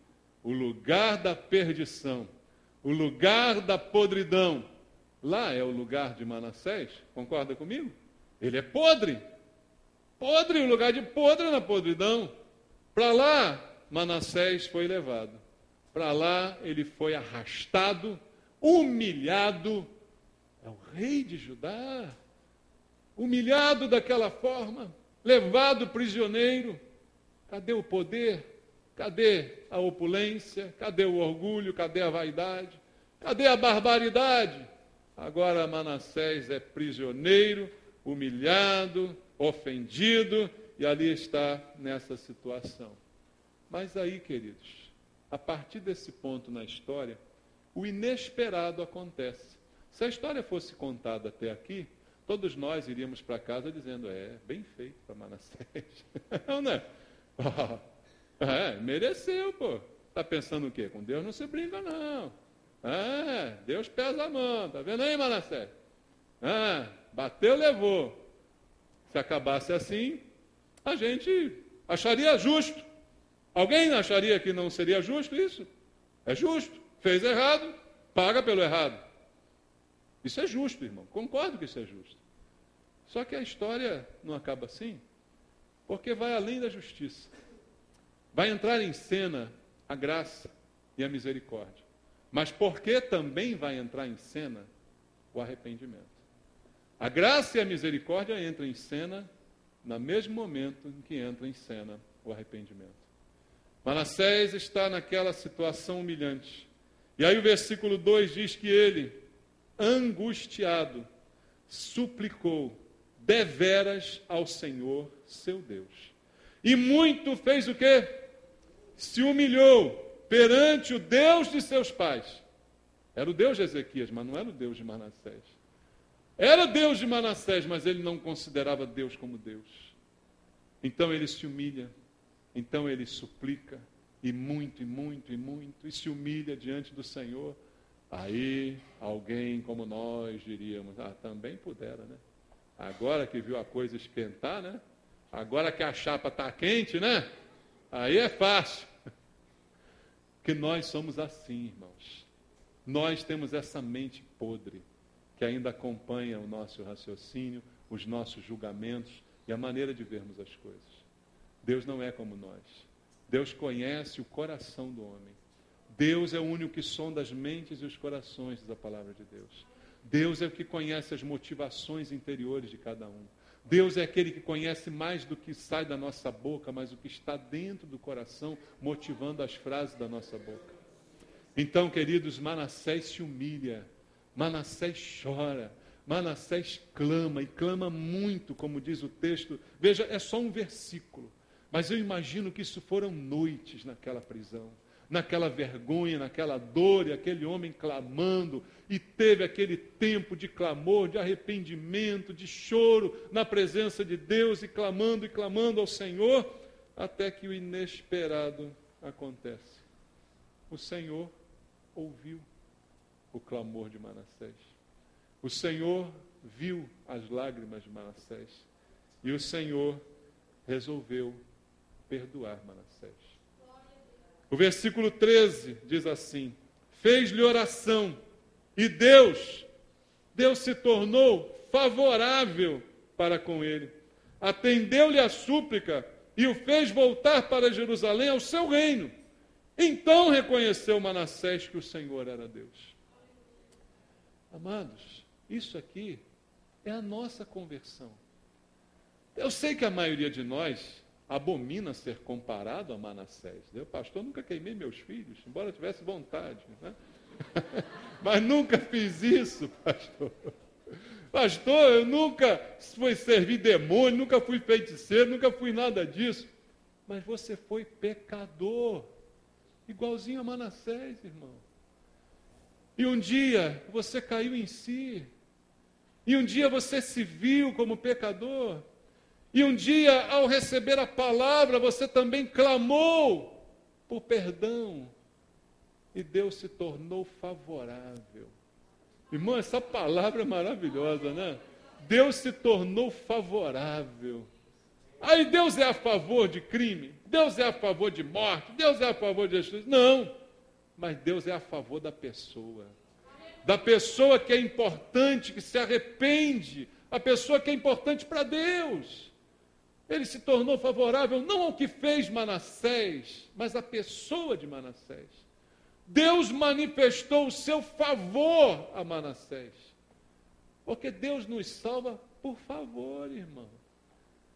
o lugar da perdição, o lugar da podridão. Lá é o lugar de Manassés, concorda comigo? Ele é podre, podre, o lugar de podre na podridão. Para lá, Manassés foi levado. Para lá, ele foi arrastado, humilhado. É o rei de Judá, humilhado daquela forma, levado prisioneiro. Cadê o poder? Cadê a opulência? Cadê o orgulho? Cadê a vaidade? Cadê a barbaridade? Agora Manassés é prisioneiro, humilhado, ofendido, e ali está nessa situação. Mas aí, queridos, a partir desse ponto na história, o inesperado acontece. Se a história fosse contada até aqui, todos nós iríamos para casa dizendo: bem feito para Manassés. Não é? Mereceu, pô. Está pensando o quê? Com Deus não se brinca, não. Deus pesa a mão. Está vendo aí, Manassés? Bateu, levou. Se acabasse assim, a gente acharia justo. Alguém acharia que não seria justo isso? É justo. Fez errado, paga pelo errado. Isso é justo, irmão. Concordo que isso é justo. Só que a história não acaba assim, porque vai além da justiça. Vai entrar em cena a graça e a misericórdia. Mas porque também vai entrar em cena o arrependimento. A graça e a misericórdia entram em cena no mesmo momento em que entra em cena o arrependimento. Manassés está naquela situação humilhante. E aí o versículo 2 diz que ele, angustiado, suplicou deveras ao Senhor, seu Deus. E muito fez o quê? Se humilhou perante o Deus de seus pais. Era o Deus de Ezequias, mas não era o Deus de Manassés. Era o Deus de Manassés, mas ele não considerava Deus como Deus. Então ele se humilha, então ele suplica, e muito, e muito, e muito, e se humilha diante do Senhor. Aí alguém como nós diríamos: também pudera, né? Agora que viu a coisa esquentar, né? Agora que a chapa está quente, né? Aí é fácil. Que nós somos assim, irmãos. Nós temos essa mente podre que ainda acompanha o nosso raciocínio, os nossos julgamentos e a maneira de vermos as coisas. Deus não é como nós. Deus conhece o coração do homem. Deus é o único que sonda as mentes e os corações, diz a palavra de Deus. Deus é o que conhece as motivações interiores de cada um. Deus é aquele que conhece mais do que sai da nossa boca, mas o que está dentro do coração, motivando as frases da nossa boca. Então, queridos, Manassés se humilha, Manassés chora, Manassés clama, e clama muito, como diz o texto. Veja, é só um versículo, mas eu imagino que isso foram noites naquela prisão, naquela vergonha, naquela dor, e aquele homem clamando, e teve aquele tempo de clamor, de arrependimento, de choro na presença de Deus, e clamando ao Senhor, até que o inesperado acontece. O Senhor ouviu o clamor de Manassés. O Senhor viu as lágrimas de Manassés. E o Senhor resolveu perdoar Manassés. O versículo 13 diz assim: fez-lhe oração, e Deus se tornou favorável para com ele. Atendeu-lhe a súplica e o fez voltar para Jerusalém ao seu reino. Então reconheceu Manassés que o Senhor era Deus. Amados, isso aqui é a nossa conversão. Eu sei que a maioria de nós abomina ser comparado a Manassés. Eu, pastor, nunca queimei meus filhos, embora tivesse vontade, né? Mas nunca fiz isso, pastor. Pastor, eu nunca fui servir demônio, nunca fui feiticeiro, nunca fui nada disso. Mas você foi pecador, igualzinho a Manassés, irmão. E um dia você caiu em si. E um dia você se viu como pecador. E um dia, ao receber a palavra, você também clamou por perdão. E Deus se tornou favorável. Irmão, essa palavra é maravilhosa, né? Deus se tornou favorável. Aí Deus é a favor de crime, Deus é a favor de morte, Deus é a favor de justiça. Não, mas Deus é a favor da pessoa. Da pessoa que é importante, que se arrepende, a pessoa que é importante para Deus. Ele se tornou favorável não ao que fez Manassés, mas à pessoa de Manassés. Deus manifestou o seu favor a Manassés. Porque Deus nos salva por favor, irmão.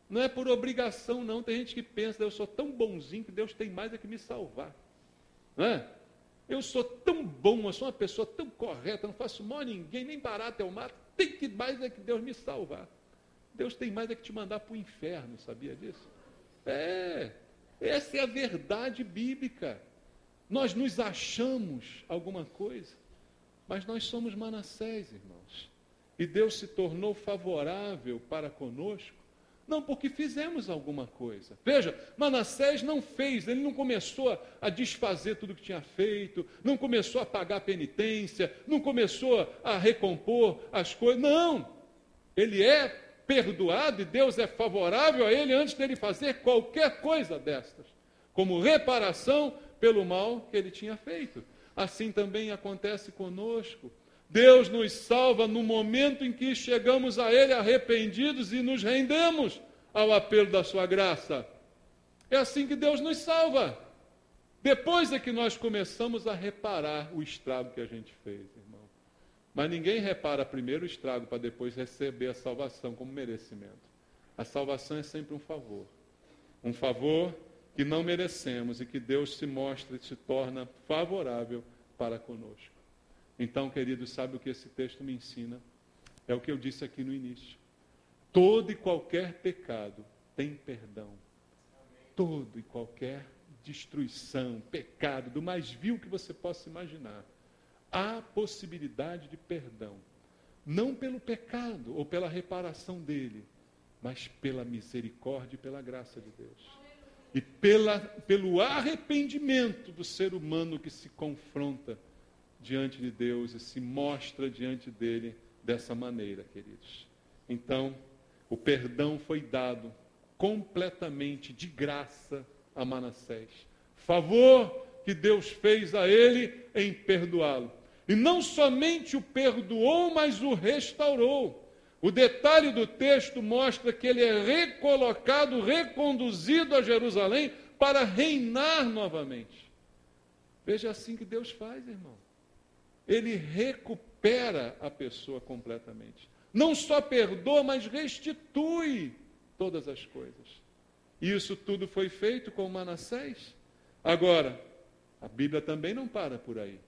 Não é por obrigação, não. Tem gente que pensa, eu sou tão bonzinho que Deus tem mais é que me salvar. Não é? Eu sou tão bom, eu sou uma pessoa tão correta, não faço mal a ninguém, nem barato eu mato. Tem que mais é que Deus me salvar. Deus tem mais é que te mandar para o inferno, sabia disso? Essa é a verdade bíblica. Nós nos achamos alguma coisa, mas nós somos Manassés, irmãos. E Deus se tornou favorável para conosco, não porque fizemos alguma coisa. Veja, Manassés não fez, ele não começou a desfazer tudo que tinha feito, não começou a pagar a penitência, não começou a recompor as coisas. Não! Ele é perdoado e Deus é favorável a ele antes dele fazer qualquer coisa destas, como reparação pelo mal que ele tinha feito. Assim também acontece conosco. Deus nos salva no momento em que chegamos a Ele arrependidos e nos rendemos ao apelo da sua graça. É assim que Deus nos salva. Depois é que nós começamos a reparar o estrago que a gente fez, irmão. Mas ninguém repara primeiro o estrago para depois receber a salvação como merecimento. A salvação é sempre um favor. Um favor que não merecemos e que Deus se mostra e se torna favorável para conosco. Então, queridos, sabe o que esse texto me ensina? É o que eu disse aqui no início. Todo e qualquer pecado tem perdão. Todo e qualquer destruição, pecado, do mais vil que você possa imaginar, há possibilidade de perdão. Não pelo pecado ou pela reparação dele, mas pela misericórdia e pela graça de Deus. E pelo arrependimento do ser humano que se confronta diante de Deus e se mostra diante dele dessa maneira, queridos. Então, o perdão foi dado completamente de graça a Manassés. Favor que Deus fez a ele em perdoá-lo. E não somente o perdoou, mas o restaurou. O detalhe do texto mostra que ele é recolocado, reconduzido a Jerusalém para reinar novamente. Veja assim que Deus faz, irmão. Ele recupera a pessoa completamente. Não só perdoa, mas restitui todas as coisas. E isso tudo foi feito com Manassés. Agora, a Bíblia também não para por aí.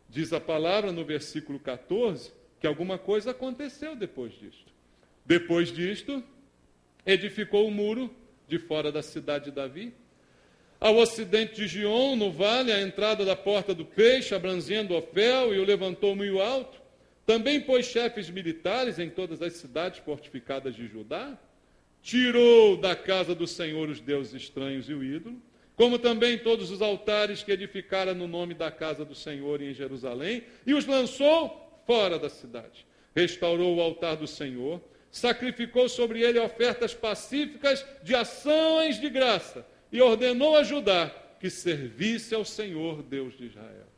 Diz a palavra no versículo 14 que alguma coisa aconteceu depois disto. Depois disto, edificou o muro de fora da cidade de Davi, ao ocidente de Gion, no vale, à entrada da porta do peixe, abrangindo Ofel, e o levantou muito alto. Também pôs chefes militares em todas as cidades fortificadas de Judá. Tirou da casa do Senhor os deuses estranhos e o ídolo, como também todos os altares que edificara no nome da casa do Senhor em Jerusalém, e os lançou fora da cidade. Restaurou o altar do Senhor, sacrificou sobre ele ofertas pacíficas de ações de graça e ordenou a Judá que servisse ao Senhor Deus de Israel.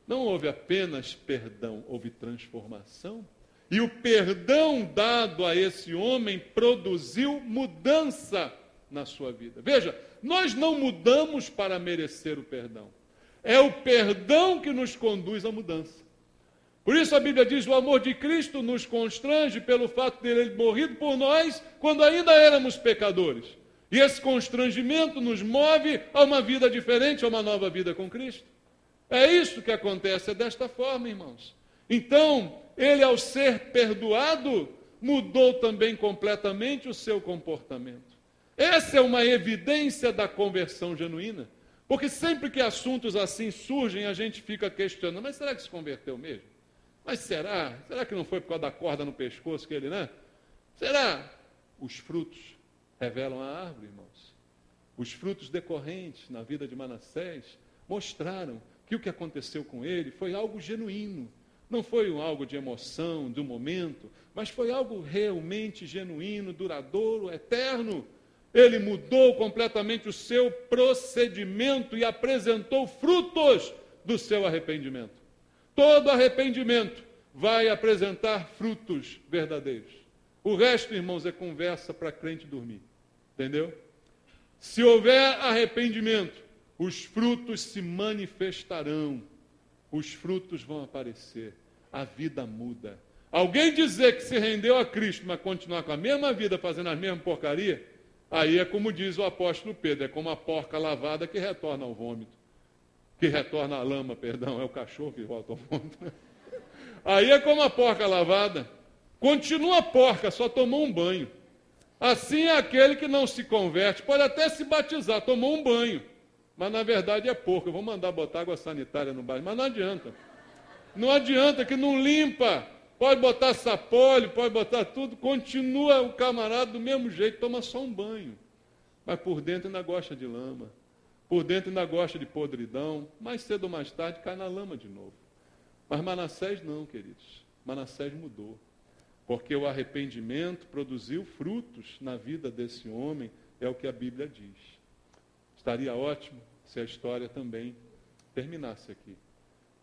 Não houve apenas perdão, houve transformação. E o perdão dado a esse homem produziu mudança na sua vida. Veja, nós não mudamos para merecer o perdão. É o perdão que nos conduz à mudança. Por isso a Bíblia diz, o amor de Cristo nos constrange pelo fato de ele ter morrido por nós quando ainda éramos pecadores. E esse constrangimento nos move a uma vida diferente, a uma nova vida com Cristo. É isso que acontece, é desta forma, irmãos. Então, ele ao ser perdoado, mudou também completamente o seu comportamento. Essa é uma evidência da conversão genuína. Porque sempre que assuntos assim surgem, a gente fica questionando, mas será que se converteu mesmo? Mas será? Será que não foi por causa da corda no pescoço que ele, né? Será? Os frutos revelam a árvore, irmãos. Os frutos decorrentes na vida de Manassés mostraram que o que aconteceu com ele foi algo genuíno. Não foi algo de emoção, de um momento, mas foi algo realmente genuíno, duradouro, eterno. Ele mudou completamente o seu procedimento e apresentou frutos do seu arrependimento. Todo arrependimento vai apresentar frutos verdadeiros. O resto, irmãos, é conversa para crente dormir. Entendeu? Se houver arrependimento, os frutos se manifestarão. Os frutos vão aparecer. A vida muda. Alguém dizer que se rendeu a Cristo, mas continuar com a mesma vida, fazendo a mesma porcaria, aí é como diz o apóstolo Pedro, é como a porca lavada que retorna ao vômito. Que retorna à lama, perdão, é o cachorro que volta ao vômito. Aí é como a porca lavada. Continua porca, só tomou um banho. Assim é aquele que não se converte, pode até se batizar, tomou um banho. Mas na verdade é porco. Eu vou mandar botar água sanitária no bairro, mas não adianta. Não adianta que não limpa. Pode botar sapólio, pode botar tudo, continua o camarada do mesmo jeito, toma só um banho. Mas por dentro ainda gosta de lama. Por dentro ainda gosta de podridão. Mais cedo ou mais tarde cai na lama de novo. Mas Manassés não, queridos. Manassés mudou. Porque o arrependimento produziu frutos na vida desse homem, é o que a Bíblia diz. Estaria ótimo se a história também terminasse aqui.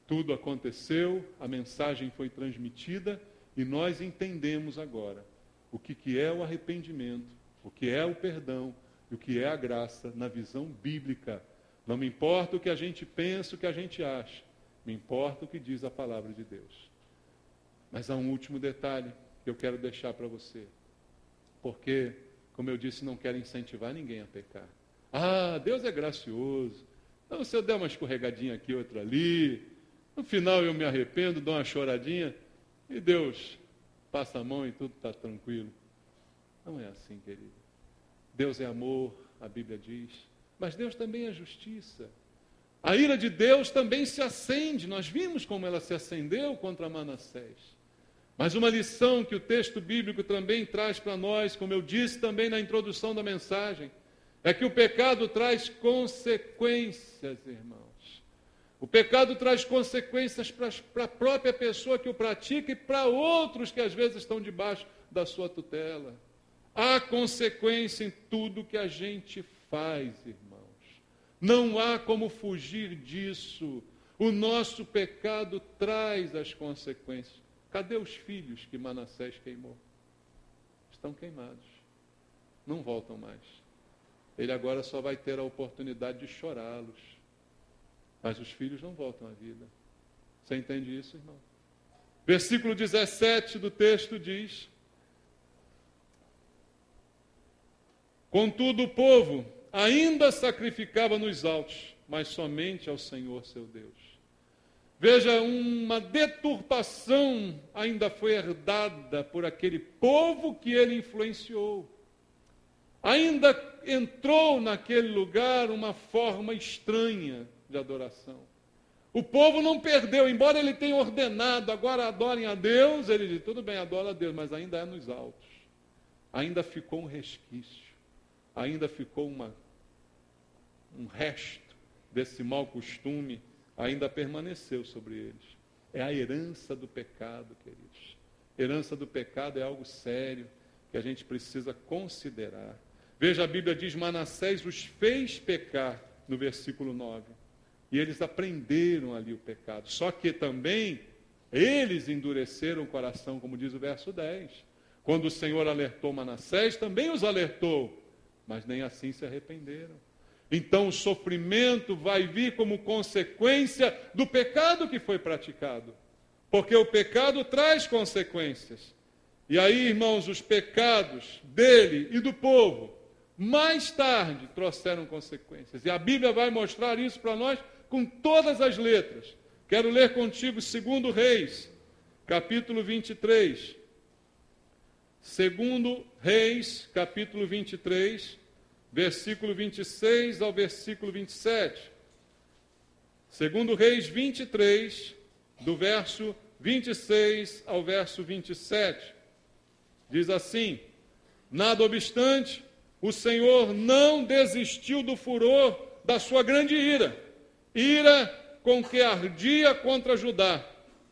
Tudo aconteceu, a mensagem foi transmitida e nós entendemos agora o que é o arrependimento, o que é o perdão e o que é a graça na visão bíblica. Não me importa o que a gente pensa, o que a gente acha, me importa o que diz a palavra de Deus. Mas há um último detalhe que eu quero deixar para você, porque, como eu disse, não quero incentivar ninguém a pecar. Ah, Deus é gracioso. Então, se eu der uma escorregadinha aqui, outra ali, no final eu me arrependo, dou uma choradinha e Deus passa a mão e tudo está tranquilo. Não é assim, querido. Deus é amor, a Bíblia diz, mas Deus também é justiça. A ira de Deus também se acende. Nós vimos como ela se acendeu contra Manassés. Mas uma lição que o texto bíblico também traz para nós, como eu disse também na introdução da mensagem, é que o pecado traz consequências, irmãos. O pecado traz consequências para a própria pessoa que o pratica e para outros que às vezes estão debaixo da sua tutela. Há consequência em tudo que a gente faz, irmãos. Não há como fugir disso. O nosso pecado traz as consequências. Cadê os filhos que Manassés queimou? Estão queimados. Não voltam mais. Ele agora só vai ter a oportunidade de chorá-los. Mas os filhos não voltam à vida. Você entende isso, irmão? Versículo 17 do texto diz: contudo o povo ainda sacrificava nos altos, mas somente ao Senhor seu Deus. Veja, uma deturpação ainda foi herdada por aquele povo que ele influenciou. Ainda entrou naquele lugar uma forma estranha de adoração. O povo não perdeu, embora ele tenha ordenado, agora adorem a Deus, ele diz, tudo bem, adora a Deus, mas ainda é nos altos. Ainda ficou um resquício, ainda ficou um resto desse mau costume, ainda permaneceu sobre eles. É a herança do pecado, queridos. Herança do pecado é algo sério que a gente precisa considerar. Veja, a Bíblia diz: Manassés os fez pecar, no versículo 9. E eles aprenderam ali o pecado. Só que também eles endureceram o coração, como diz o verso 10. Quando o Senhor alertou Manassés, também os alertou, mas nem assim se arrependeram. Então o sofrimento vai vir como consequência do pecado que foi praticado. Porque o pecado traz consequências. E aí, irmãos, os pecados dele e do povo, mais tarde, trouxeram consequências. E a Bíblia vai mostrar isso para nós com todas as letras. Quero ler contigo 2 Reis, capítulo 23. 2 Reis, capítulo 23, versículo 26 ao versículo 27. 2 Reis 23, do verso 26 ao verso 27. Diz assim: Nada obstante, o Senhor não desistiu do furor da sua grande ira com que ardia contra Judá,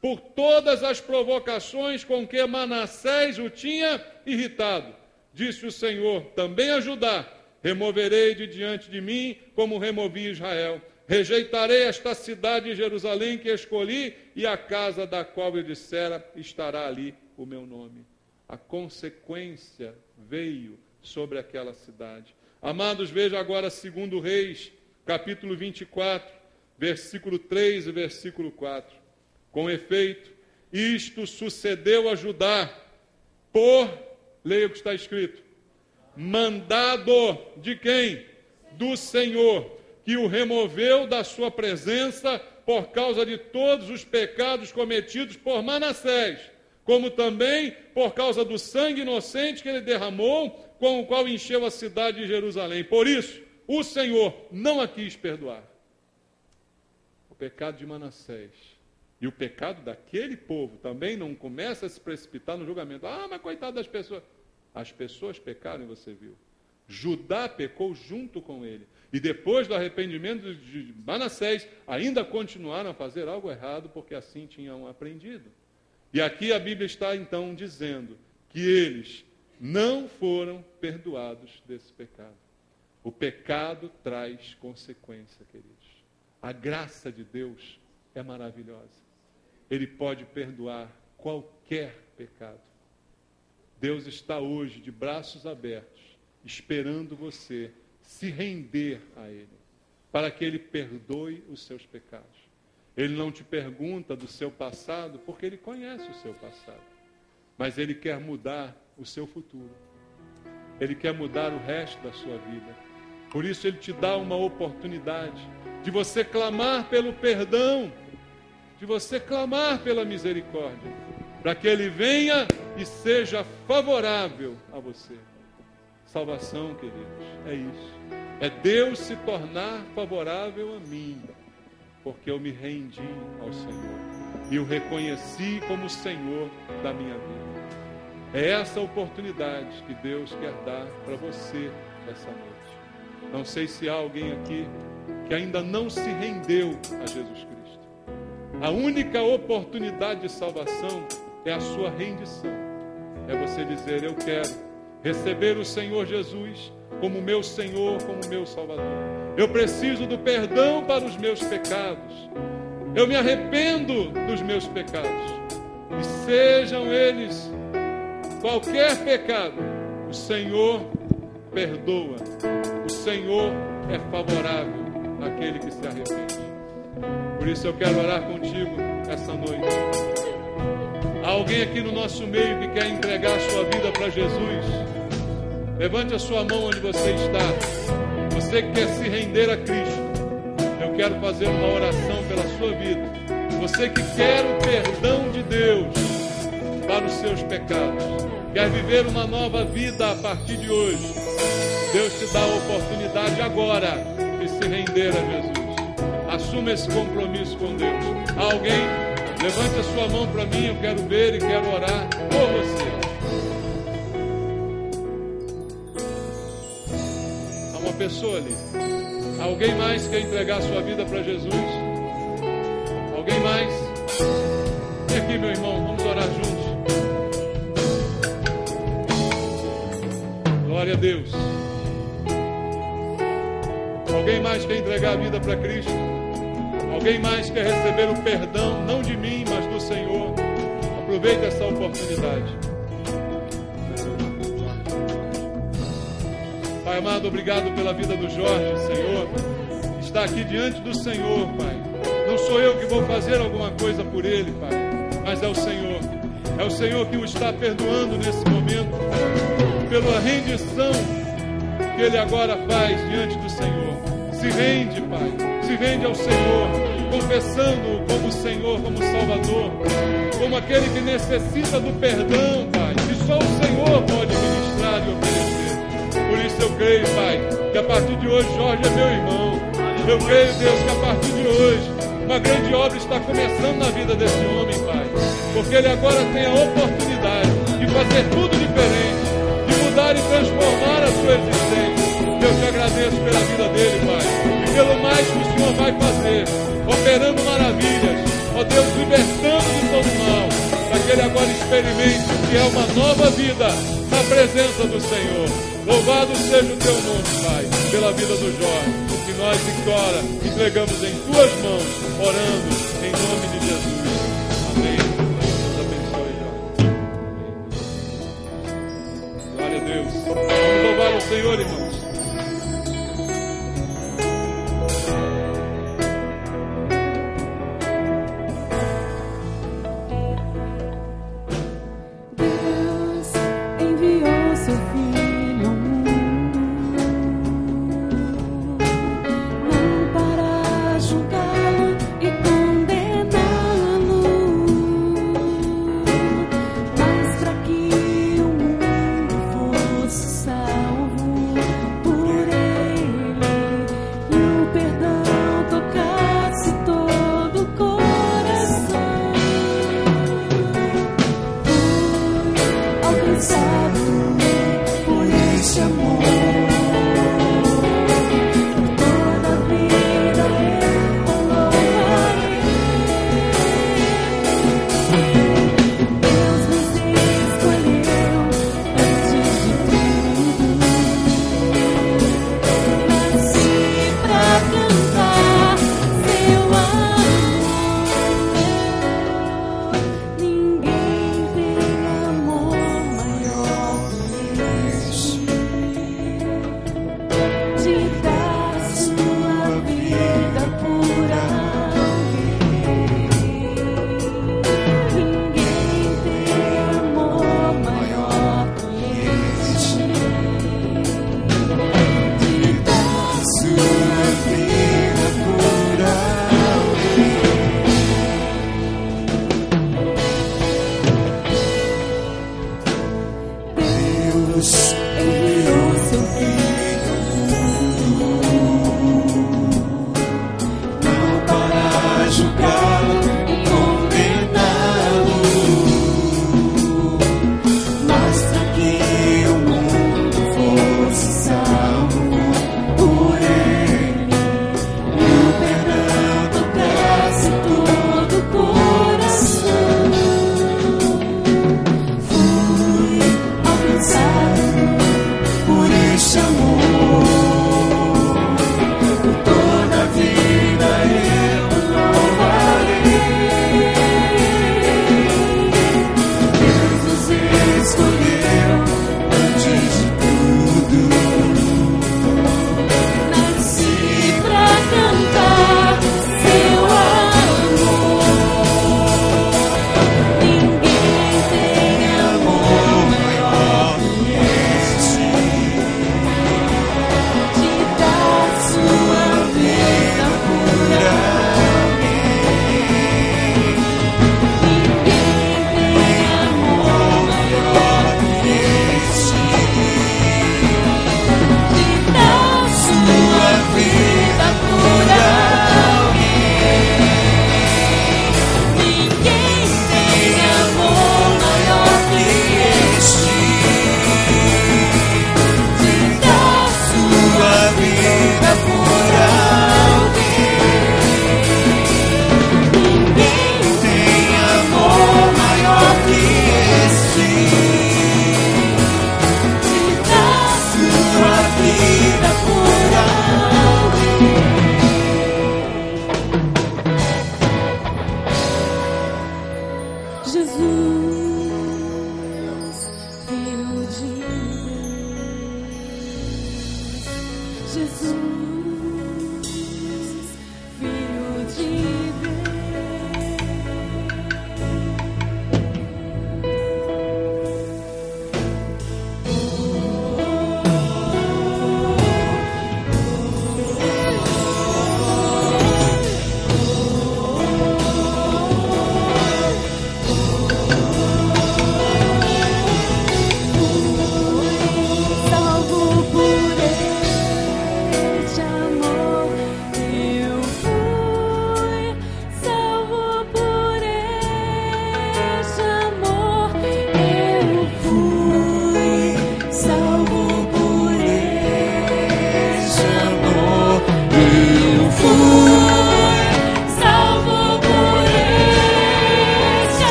por todas as provocações com que Manassés o tinha irritado. Disse o Senhor também a Judá: removerei de diante de mim, como removi Israel. Rejeitarei esta cidade de Jerusalém que escolhi, e a casa da qual eu dissera: estará ali o meu nome. A consequência veio sobre aquela cidade. Amados, veja agora 2 Reis, capítulo 24, versículo 3 e versículo 4. Com efeito, isto sucedeu a Judá leia o que está escrito, mandado de quem? Do Senhor, que o removeu da sua presença por causa de todos os pecados cometidos por Manassés, como também por causa do sangue inocente que ele derramou, com o qual encheu a cidade de Jerusalém. Por isso, o Senhor não a quis perdoar. O pecado de Manassés e o pecado daquele povo também não começa a se precipitar no julgamento. Mas coitado das pessoas. As pessoas pecaram e você viu. Judá pecou junto com ele. E depois do arrependimento de Manassés, ainda continuaram a fazer algo errado, porque assim tinham aprendido. E aqui a Bíblia está então dizendo que eles não foram perdoados desse pecado. O pecado traz consequência, queridos. A graça de Deus é maravilhosa. Ele pode perdoar qualquer pecado. Deus está hoje de braços abertos, esperando você se render a Ele, para que Ele perdoe os seus pecados. Ele não te pergunta do seu passado, porque Ele conhece o seu passado. Mas Ele quer mudar o seu futuro. Ele quer mudar o resto da sua vida. Por isso Ele te dá uma oportunidade de você clamar pelo perdão, de você clamar pela misericórdia, para que Ele venha e seja favorável a você. Salvação, queridos, é isso. É Deus se tornar favorável a mim, porque eu me rendi ao Senhor e o reconheci como Senhor da minha vida. É essa oportunidade que Deus quer dar para você essa noite. Não sei se há alguém aqui que ainda não se rendeu a Jesus Cristo. A única oportunidade de salvação é a sua rendição. É você dizer: eu quero receber o Senhor Jesus como meu Senhor, como meu Salvador. Eu preciso do perdão para os meus pecados. Eu me arrependo dos meus pecados. E sejam eles qualquer pecado, o Senhor perdoa. O Senhor é favorável àquele que se arrepende. Por isso eu quero orar contigo essa noite. Há alguém aqui no nosso meio que quer entregar a sua vida para Jesus? Levante a sua mão onde você está. Você que quer se render a Cristo, eu quero fazer uma oração pela sua vida. Você que quer o perdão de Deus para os seus pecados, quer viver uma nova vida a partir de hoje, Deus te dá a oportunidade agora de se render a Jesus. Assuma esse compromisso com Deus. Há alguém? Levante a sua mão para mim, eu quero ver e quero orar por você. Há uma pessoa ali. Alguém mais quer entregar a sua vida para Jesus? Alguém mais? Vem aqui, meu irmão, vamos orar juntos. Deus. Alguém mais quer entregar a vida para Cristo? Alguém mais quer receber o perdão, não de mim, mas do Senhor? Aproveite essa oportunidade. Pai amado, obrigado pela vida do Jorge, Senhor. Está aqui diante do Senhor, Pai. Não sou eu que vou fazer alguma coisa por ele, Pai, mas é o Senhor. É o Senhor que o está perdoando nesse momento, Pai, pela rendição que ele agora faz diante do Senhor. Se rende, Pai, se rende ao Senhor, confessando-o como Senhor, como Salvador, como aquele que necessita do perdão, Pai, que só o Senhor pode ministrar e oferecer. Por isso eu creio, Pai, que a partir de hoje Jorge é meu irmão. Eu creio, Deus, que a partir de hoje uma grande obra está começando na vida desse homem, Pai, porque ele agora tem a oportunidade de fazer tudo diferente, de mudar e transformar a sua existência. Eu te agradeço pela vida dele, Pai, e pelo mais que o Senhor vai fazer, operando maravilhas, ó Deus, libertando de todo mal, para que ele agora experimente o que é uma nova vida na presença do Senhor. Louvado seja o teu nome, Pai, pela vida do Jorge, que nós agora entregamos em tuas mãos, orando em nome de Jesus. Amém. Deus abençoe, Jorge. Glória a Deus. Vamos louvar o Senhor, irmãos. Não para julgá-lo e condená-lo.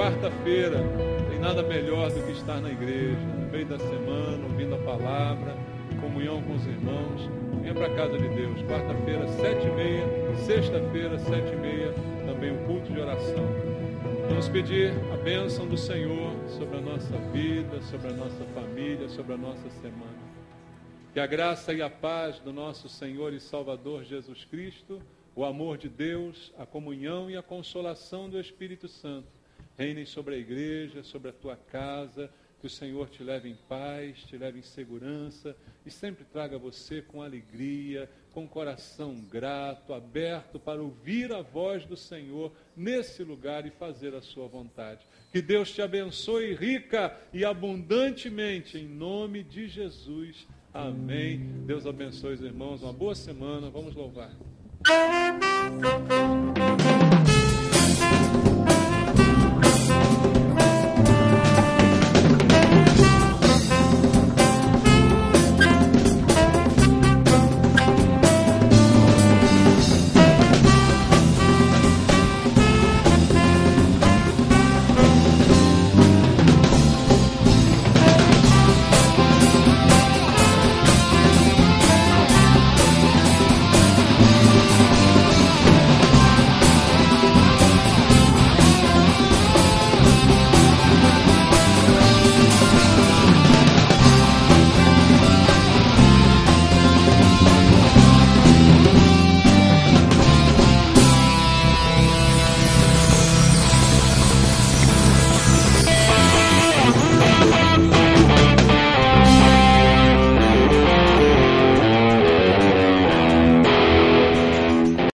Quarta-feira, tem nada melhor do que estar na igreja, no meio da semana, ouvindo a palavra, em comunhão com os irmãos. Venha para a casa de Deus. Quarta-feira, 7h30, sexta-feira, 7h30, também o culto de oração. Vamos pedir a bênção do Senhor sobre a nossa vida, sobre a nossa família, sobre a nossa semana. Que a graça e a paz do nosso Senhor e Salvador Jesus Cristo, o amor de Deus, a comunhão e a consolação do Espírito Santo reinem sobre a igreja, sobre a tua casa, que o Senhor te leve em paz, te leve em segurança e sempre traga você com alegria, com coração grato, aberto para ouvir a voz do Senhor nesse lugar e fazer a sua vontade. Que Deus te abençoe rica e abundantemente, em nome de Jesus. Amém. Deus abençoe os irmãos. Uma boa semana. Vamos louvar.